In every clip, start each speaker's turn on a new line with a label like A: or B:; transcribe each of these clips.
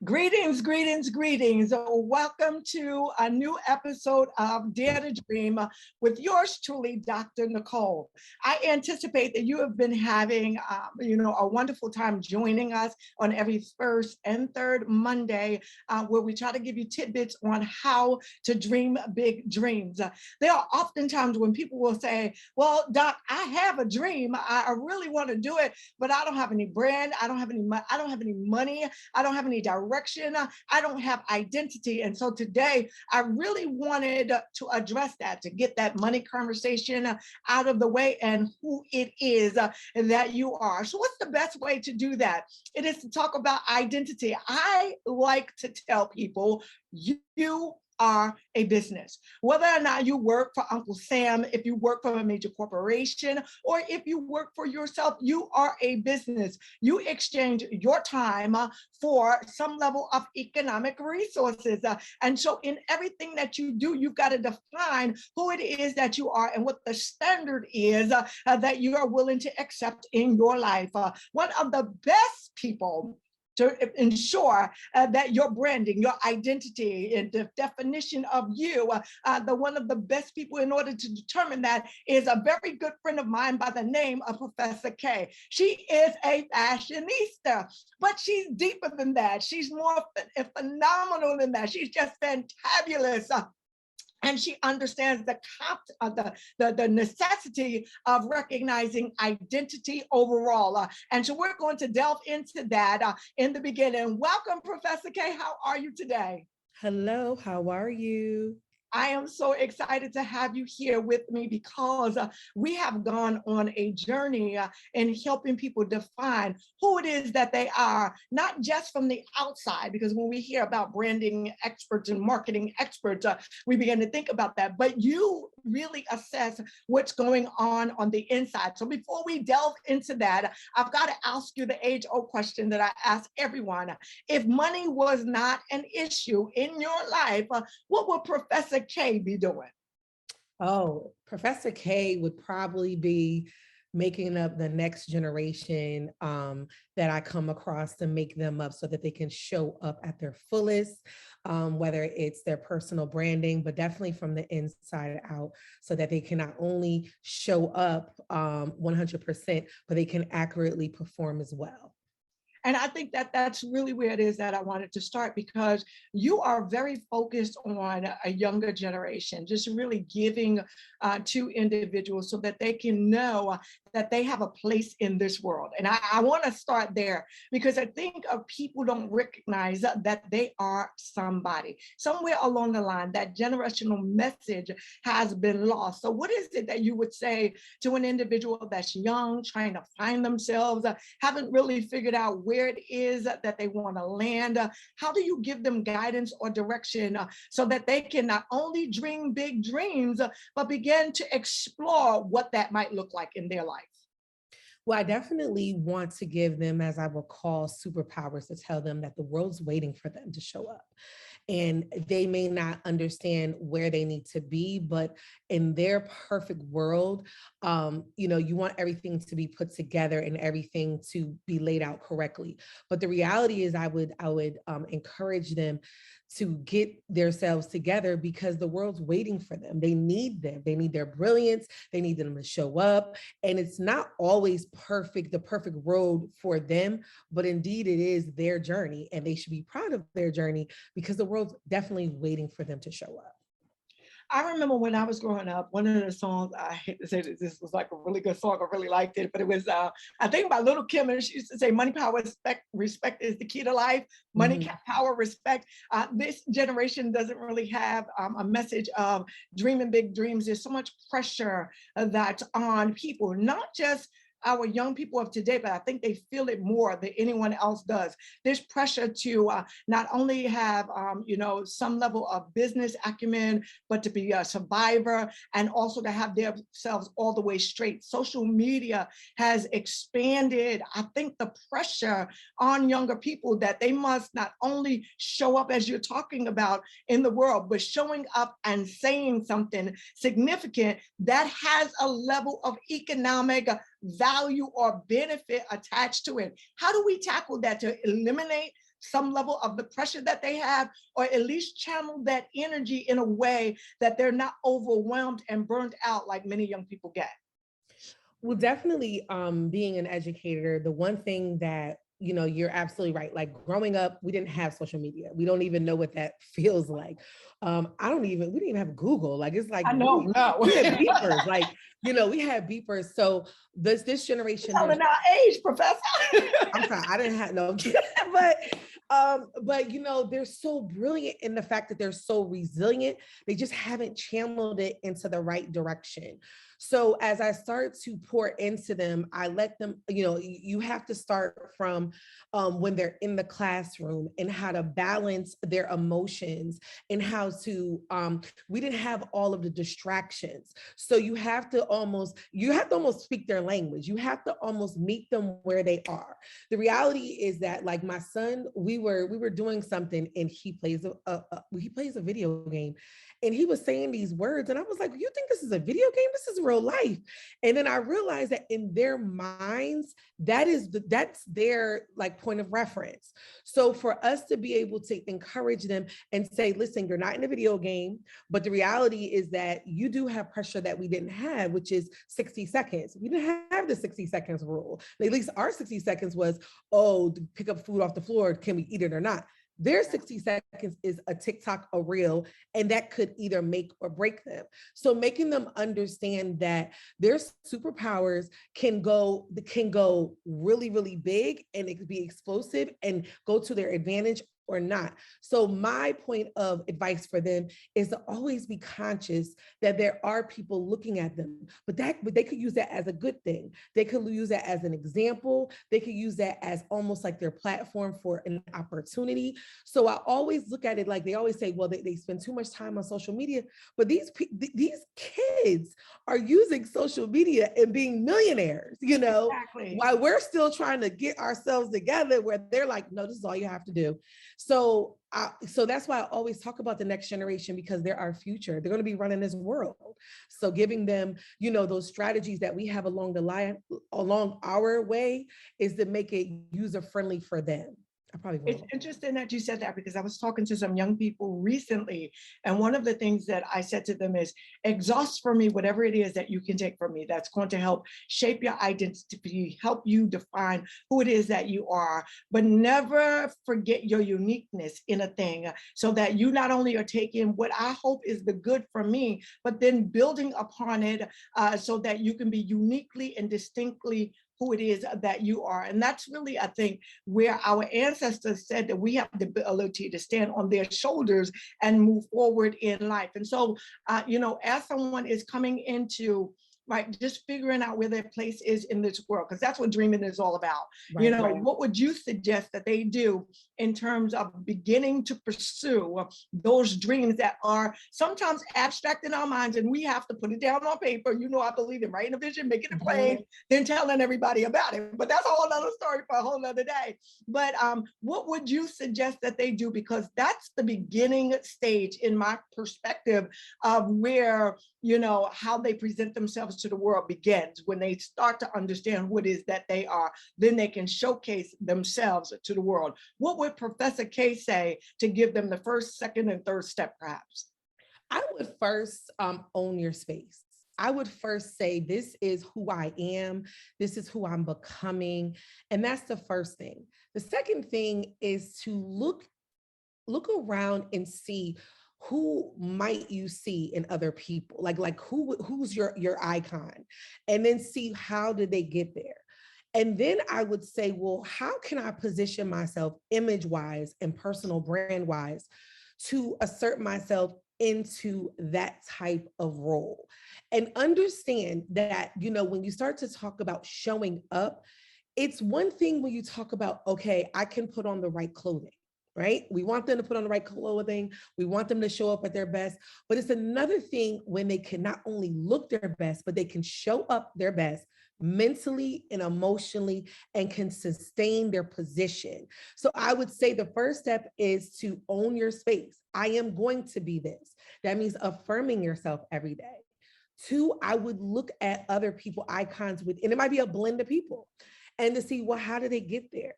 A: Greetings, greetings, greetings. Welcome to a new episode of Dare to Dream with yours truly, Dr. Nicole. I anticipate that you have been having, a wonderful time joining us on every first and third Monday, where we try to give you tidbits on how to dream big dreams. There are often times when people will say, well, Doc, I have a dream. I really want to do it, but I don't have any brand. I don't have any money. I don't have any direction. I don't have identity. And so today I really wanted to address that, to get that money conversation out of the way and who it is that you are. So what's the best way to do that? It is to talk about identity. I like to tell people you are a business. Whether or not you work for Uncle Sam, if you work for a major corporation, or if you work for yourself, you are a business. You exchange your time for some level of economic resources. And so in everything that you do, you've got to define who it is that you are and what the standard is that you are willing to accept in your life. One of the best people to ensure that your branding, your identity, and the definition of you, one of the best people in order to determine that is a very good friend of mine by the name of Professor K. She is a fashionista, but she's deeper than that. She's more phenomenal than that. She's just fantabulous. And she understands the necessity of recognizing identity overall. And so we're going to delve into that in the beginning. Welcome, Professor K. How are you today?
B: Hello, how are you?
A: I am so excited to have you here with me because we have gone on a journey in helping people define who it is that they are, not just from the outside, because when we hear about branding experts and marketing experts, we begin to think about that, but you really assess what's going on the inside. So before we delve into that, I've got to ask you the age-old question that I ask everyone. If money was not an issue in your life, what would Professor K be doing?
B: Oh, Professor K would probably be making up the next generation that I come across to make them up so that they can show up at their fullest, whether it's their personal branding, but definitely from the inside out so that they can not only show up 100%, but they can accurately perform as well.
A: And I think that that's really where it is that I wanted to start, because you are very focused on a younger generation, just really giving to individuals so that they can know that they have a place in this world. And I want to start there because I think people don't recognize that they are somebody. Somewhere along the line, that generational message has been lost. So what is it that you would say to an individual that's young, trying to find themselves, haven't really figured out where it is that they want to land? How do you give them guidance or direction so that they can not only dream big dreams, but begin to explore what that might look like in their life?
B: Well, I definitely want to give them, as I will call, superpowers to tell them that the world's waiting for them to show up. And they may not understand where they need to be, but in their perfect world, you want everything to be put together and everything to be laid out correctly. But the reality is I would encourage them to get themselves together because the world's waiting for them. They need them. They need their brilliance. They need them to show up. And it's not always the perfect road for them, but indeed it is their journey and they should be proud of their journey because the world's definitely waiting for them to show up.
A: I remember when I was growing up, one of the songs, I hate to say this was like a really good song, I really liked it, but it was, I think by Little Kim, and she used to say, money, power, respect is the key to life. Money, power, respect. This generation doesn't really have a message of dreaming big dreams. There's so much pressure that's on people, not just our young people of today, but I think they feel it more than anyone else does. There's pressure to not only have, some level of business acumen, but to be a survivor and also to have themselves all the way straight. Social media has expanded, I think, the pressure on younger people that they must not only show up as you're talking about in the world, but showing up and saying something significant that has a level of economic value or benefit attached to it. How do we tackle that to eliminate some level of the pressure that they have, or at least channel that energy in a way that they're not overwhelmed and burned out like many young people get?
B: Well, definitely being an educator, the one thing that, you're absolutely right. Like growing up, we didn't have social media. We don't even know what that feels like. We didn't even have Google. Like, it's like,
A: I know, no.
B: we had beepers, like, we had beepers. So this generation,
A: Telling our age, Professor.
B: I'm sorry, I didn't have no, but they're so brilliant in the fact that they're so resilient. They just haven't channeled it into the right direction. So as I start to pour into them, I let them, you have to start from when they're in the classroom, and how to balance their emotions, and how to, we didn't have all of the distractions. So you have to almost speak their language. You have to almost meet them where they are. The reality is that, like my son, we were doing something, and he plays a video game, and he was saying these words, and I was like, you think this is a video game? This is real life. And then I realized that in their minds, that's their like point of reference. So for us to be able to encourage them and say, listen, you're not in a video game, but the reality is that you do have pressure that we didn't have, which is 60 seconds. We didn't have the 60 seconds rule. At least our 60 seconds was, oh, to pick up food off the floor, can we eat it or not? Their 60 seconds is a TikTok, a reel, and that could either make or break them. So making them understand that their superpowers can go really, really big, and it could be explosive and go to their advantage or not. So my point of advice for them is to always be conscious that there are people looking at them, but they could use that as a good thing. They could use that as an example. They could use that as almost like their platform for an opportunity. So I always look at it like, they always say, well, they spend too much time on social media, but these kids are using social media and being millionaires,
A: Exactly.
B: while we're still trying to get ourselves together, where they're like, no, this is all you have to do. So that's why I always talk about the next generation, because they're our future. They're going to be running this world. So giving them, those strategies that we have along our way, is to make it user friendly for them.
A: It's interesting that you said that, because I was talking to some young people recently, and one of the things that I said to them is, exhaust for me whatever it is that you can take from me that's going to help shape your identity, help you define who it is that you are, but never forget your uniqueness in a thing, so that you not only are taking what I hope is the good for me, but then building upon it, so that you can be uniquely and distinctly who it is that you are. And that's really, I think, where our ancestors said that we have the ability to stand on their shoulders and move forward in life. And so, as someone is coming into, right, just figuring out where their place is in this world, because that's what dreaming is all about. Right. What would you suggest that they do in terms of beginning to pursue those dreams that are sometimes abstract in our minds, and we have to put it down on paper? I believe in writing a vision, making it plain, then telling everybody about it. But that's a whole other story for a whole other day. But what would you suggest that they do? Because that's the beginning stage, in my perspective, of where, how they present themselves to the world begins. When they start to understand what it is that they are, then they can showcase themselves to the world. What would Professor K say to give them the first, second, and third step, perhaps?
B: I would first own your space. I would first say, this is who I am. This is who I'm becoming. And that's the first thing. The second thing is to look around and see, who might you see in other people? Like who's your icon? And then see, how did they get there? And then I would say, well, how can I position myself image-wise and personal brand-wise to assert myself into that type of role? And understand that, when you start to talk about showing up, it's one thing when you talk about, okay, I can put on the right clothing, right? We want them to put on the right clothing. We want them to show up at their best. But it's another thing when they can not only look their best, but they can show up their best mentally and emotionally, and can sustain their position. So I would say the first step is to own your space. I am going to be this. That means affirming yourself every day. Two, I would look at other people icons and it might be a blend of people, and to see, well, how do they get there?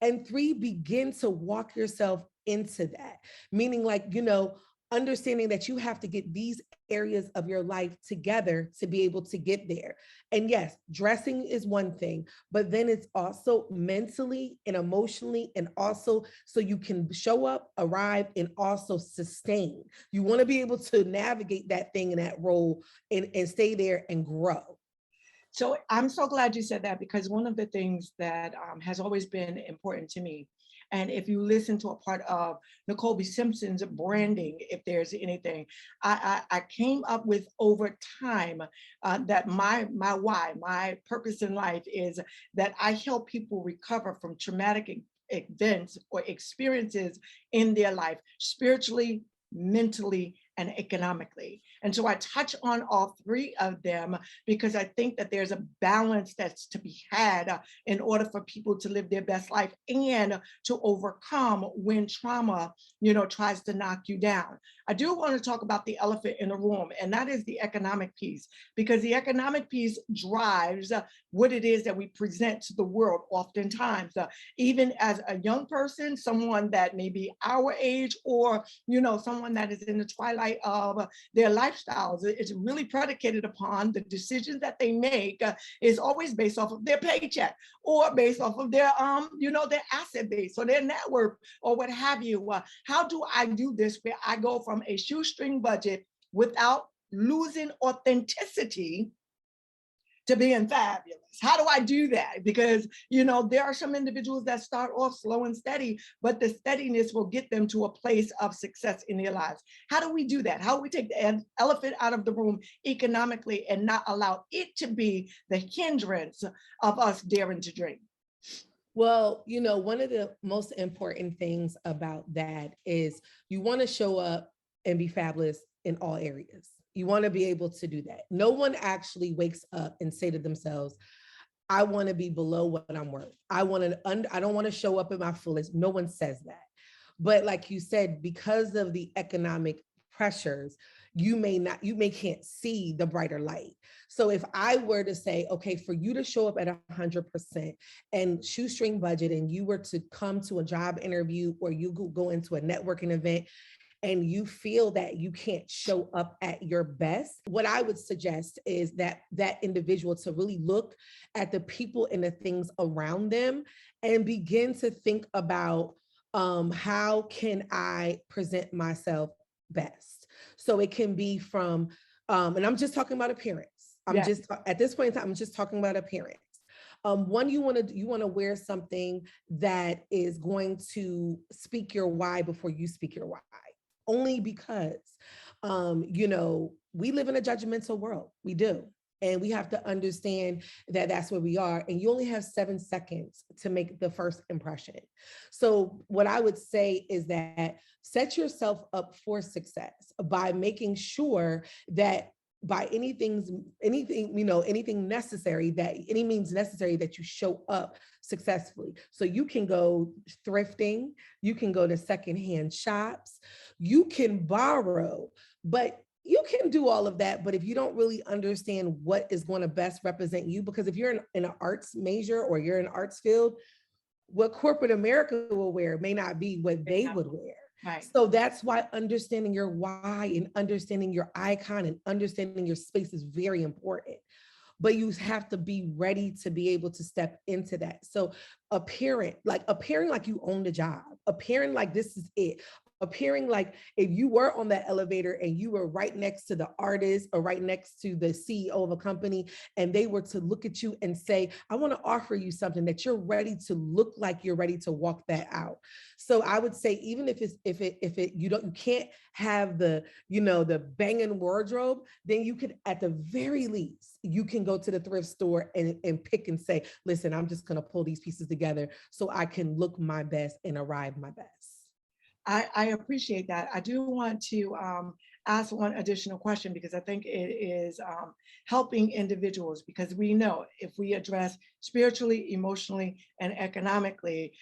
B: And three, begin to walk yourself into that. Meaning, like, understanding that you have to get these areas of your life together to be able to get there. And yes, dressing is one thing, but then it's also mentally and emotionally, and also so you can show up, arrive, and also sustain. You want to be able to navigate that thing in that role and stay there and grow.
A: So I'm so glad you said that, because one of the things that has always been important to me, and if you listen to a part of Nicole B. Simpson's branding, if there's anything, I came up with over time that my why, my purpose in life is that I help people recover from traumatic events or experiences in their life, spiritually, mentally, and economically. And so I touch on all three of them because I think that there's a balance that's to be had in order for people to live their best life and to overcome when trauma, tries to knock you down. I do want to talk about the elephant in the room, and that is the economic piece, because the economic piece drives what it is that we present to the world oftentimes. Even as a young person, someone that may be our age, or someone that is in the twilight of their lifestyles, it's really predicated upon the decisions that they make is always based off of their paycheck, or based off of their their asset base or their net worth or what have you. How do I do this where I go from a shoestring budget without losing authenticity to being fabulous? How do I do that? Because, there are some individuals that start off slow and steady, but the steadiness will get them to a place of success in their lives. How do we do that? How do we take the elephant out of the room economically and not allow it to be the hindrance of us daring to dream?
B: Well, one of the most important things about that is you want to show up and be fabulous in all areas. You want to be able to do that. No one actually wakes up and say to themselves, I want to be below what I'm worth. I don't want to show up at my fullest. No one says that. But like you said, because of the economic pressures, you may can't see the brighter light. So if I were to say, okay, for you to show up at 100% and shoestring budget, and you were to come to a job interview or you go into a networking event and you feel that you can't show up at your best, what I would suggest is that individual to really look at the people and the things around them and begin to think about how can I present myself best? So it can be from, and I'm just talking about appearance. At this point in time, I'm just talking about appearance. One, you want to wear something that is going to speak your why before you speak your why. Only because, we live in a judgmental world. We do. And we have to understand that that's where we are. And you only have 7 seconds to make the first impression. So what I would say is that set yourself up for success by making sure that by any means necessary, that you show up successfully. So you can go thrifting, you can go to secondhand shops, you can borrow, but you can do all of that. But if you don't really understand what is going to best represent you, because if you're in an arts major or you're in arts field, what corporate America will wear may not be what they would wear.
A: Right.
B: So that's why understanding your why and understanding your icon and understanding your space is very important. But you have to be ready to be able to step into that. So appearing like you own the job, appearing like this is it, appearing like if you were on that elevator and you were right next to the artist or right next to the CEO of a company, and they were to look at you and say, I want to offer you something, that you're ready to look like you're ready to walk that out. So I would say, even if you can't have the banging wardrobe, then you could, at the very least, you can go to the thrift store and pick and say, listen, I'm just going to pull these pieces together so I can look my best and arrive my best.
A: I appreciate that. I do want to ask one additional question, because I think it is helping individuals, because we know if we address spiritually, emotionally, and economically,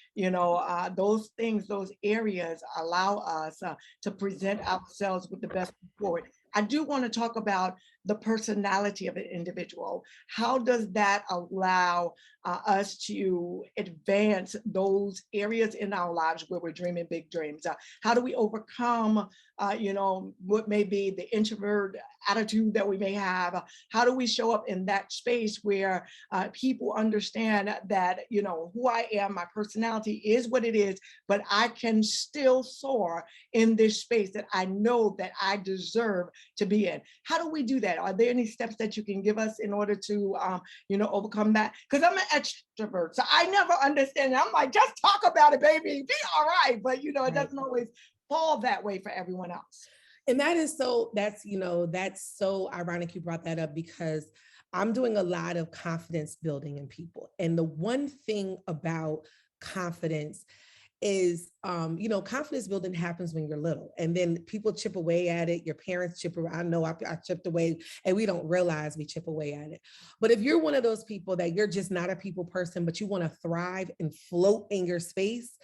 A: those things, those areas allow us to present ourselves with the best forward. I do want to talk about the personality of an individual? How does that allow us to advance those areas in our lives where we're dreaming big dreams? How do we overcome, what may be the introvert attitude that we may have? How do we show up in that space where people understand that, who I am, my personality is what it is, but I can still soar in this space that I know that I deserve to be in? How do we do that? Are there any steps that you can give us in order to, overcome that? Because I'm an extrovert, so I never understand. I'm like, just talk about it, baby, be all right. But it
B: Right.
A: doesn't always fall that way for everyone else.
B: And that's so ironic you brought that up, because I'm doing a lot of confidence building in people. And the one thing about confidence is, confidence building happens when you're little, and then people chip away at it. Your parents chip away. I know I chipped away, and we don't realize we chip away at it. But if you're one of those people that you're just not a people person, but you want to thrive and float in your space,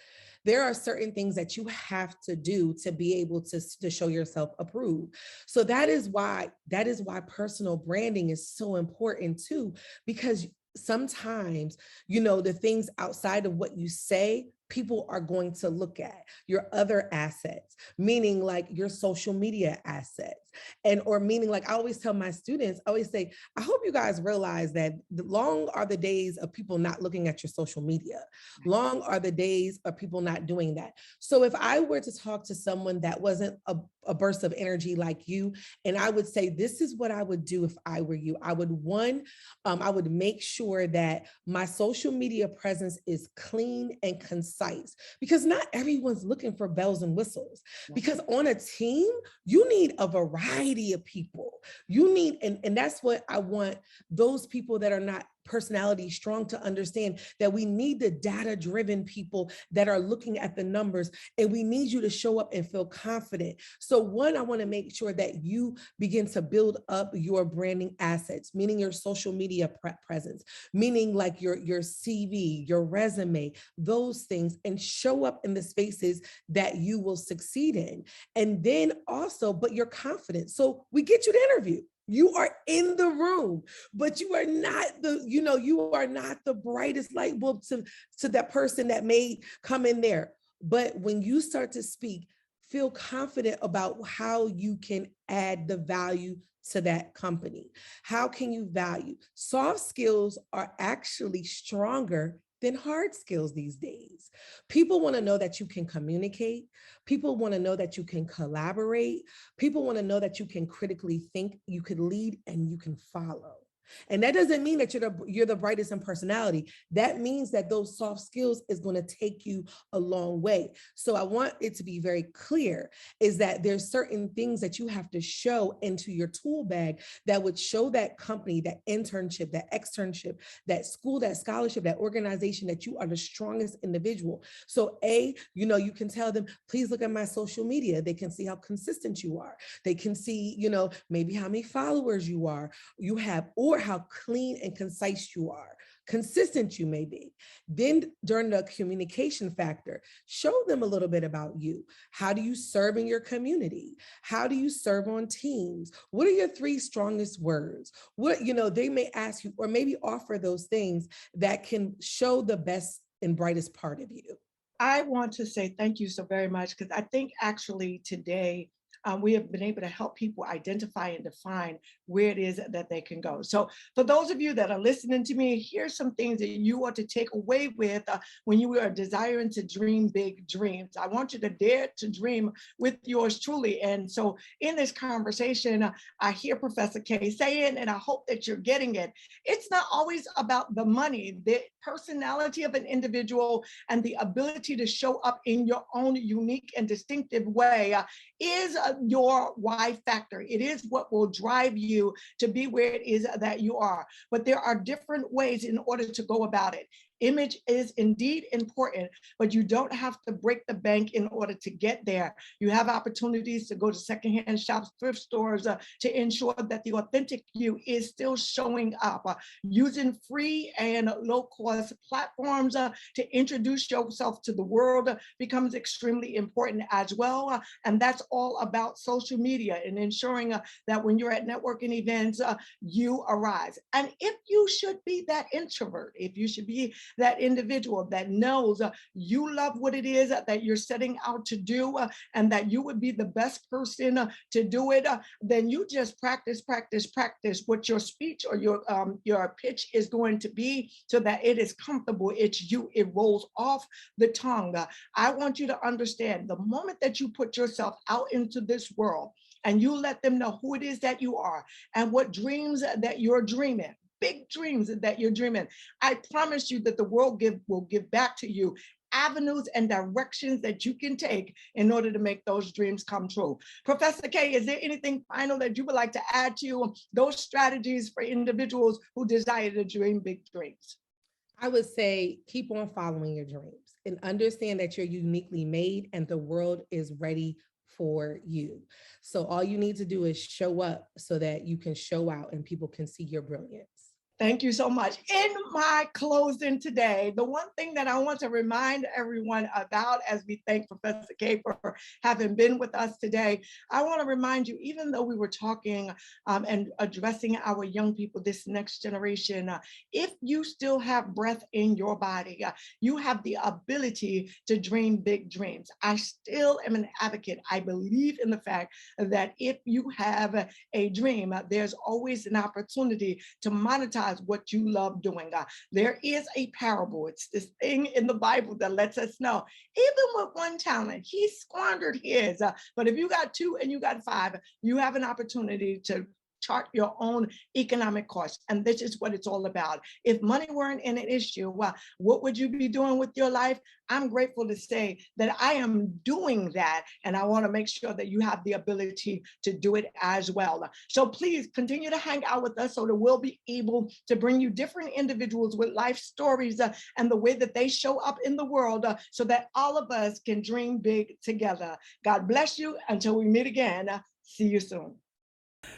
B: there are certain things that you have to do to be able to show yourself approved. So that is why personal branding is so important too, because sometimes, the things outside of what you say, people are going to look at your other assets, meaning like your social media assets. And or meaning, like I always tell my students, I always say, I hope you guys realize that long are the days of people not looking at your social media. Long are the days of people not doing that. So if I were to talk to someone that wasn't a burst of energy like you, and I would say, this is what I would do if I were you. I would make sure that my social media presence is clean and concise, because not everyone's looking for bells and whistles. Because on a team, you need a variety of people. You need, and that's what I want those people that are not personality strong to understand, that we need the data driven people that are looking at the numbers, and we need you to show up and feel confident. So one, I want to make sure that you begin to build up your branding assets, meaning your social media presence, meaning like your CV, your resume, those things, and show up in the spaces that you will succeed in. And then also, but you're confident. So we get you to interview. You are in the room, but you are not the brightest light bulb to that person that may come in there. But when you start to speak, feel confident about how you can add the value to that company. How can you value? Soft skills are actually stronger than hard skills these days. People want to know that you can communicate. People want to know that you can collaborate. People want to know that you can critically think, you can lead, and you can follow. And that doesn't mean that you're the brightest in personality. That means that those soft skills is going to take you a long way. So I want it to be very clear is that there's certain things that you have to show into your tool bag that would show that company, that internship, that externship, that school, that scholarship, that organization, that you are the strongest individual. So you can tell them, please look at my social media. They can see how consistent you are. They can see, maybe how many followers you have, or how clean and concise you are, consistent you may be. Then during the communication factor, show them a little bit about you. How do you serve in your community? How do you serve on teams? What are your 3 strongest words? They may ask you, or maybe offer those things that can show the best and brightest part of you.
A: I want to say thank you so very much, because I think actually today we have been able to help people identify and define where it is that they can go. So for those of you that are listening to me, here's some things that you want to take away with when you are desiring to dream big dreams. I want you to dare to dream with yours truly. And so in this conversation, I hear Professor K saying, and I hope that you're getting it, it's not always about the money. The personality of an individual and the ability to show up in your own unique and distinctive way is your why factor. It is what will drive you to be where it is that you are. But there are different ways in order to go about it. Image is indeed important, but you don't have to break the bank in order to get there. You have opportunities to go to secondhand shops, thrift stores, to ensure that the authentic you is still showing up. Using free and low-cost platforms to introduce yourself to the world becomes extremely important as well. And that's all about social media and ensuring that when you're at networking events, you arise. And if you should be that introvert, if you should be that individual that knows you love what it is that you're setting out to do, and that you would be the best person to do it, then you just practice what your speech or your pitch is going to be, so that it is comfortable. It's you. It rolls off the tongue. I want you to understand, the moment that you put yourself out into this world and you let them know who it is that you are and what dreams that you're dreaming, big dreams that you're dreaming, I promise you that the world will give back to you avenues and directions that you can take in order to make those dreams come true. Professor K, is there anything final that you would like to add to those strategies for individuals who desire to dream big dreams?
B: I would say keep on following your dreams and understand that you're uniquely made and the world is ready for you. So all you need to do is show up so that you can show out and people can see your brilliance.
A: Thank you so much. In my closing today, the one thing that I want to remind everyone about, as we thank Professor K for having been with us today, I want to remind you, even though we were talking and addressing our young people, this next generation, if you still have breath in your body, you have the ability to dream big dreams. I still am an advocate. I believe in the fact that if you have a dream, there's always an opportunity to monetize what you love doing. There is a parable. It's this thing in the Bible that lets us know, even with one talent, he squandered his. But if you got two and you got five, you have an opportunity to chart your own economic costs. And this is what it's all about. If money weren't an issue, what would you be doing with your life? I'm grateful to say that I am doing that. And I want to make sure that you have the ability to do it as well. So please continue to hang out with us so that we'll be able to bring you different individuals with life stories and the way that they show up in the world so that all of us can dream big together. God bless you. Until we meet again, see you soon.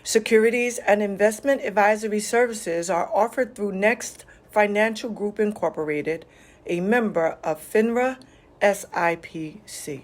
A: Securities and investment advisory services are offered through Next Financial Group Incorporated, a member of FINRA SIPC.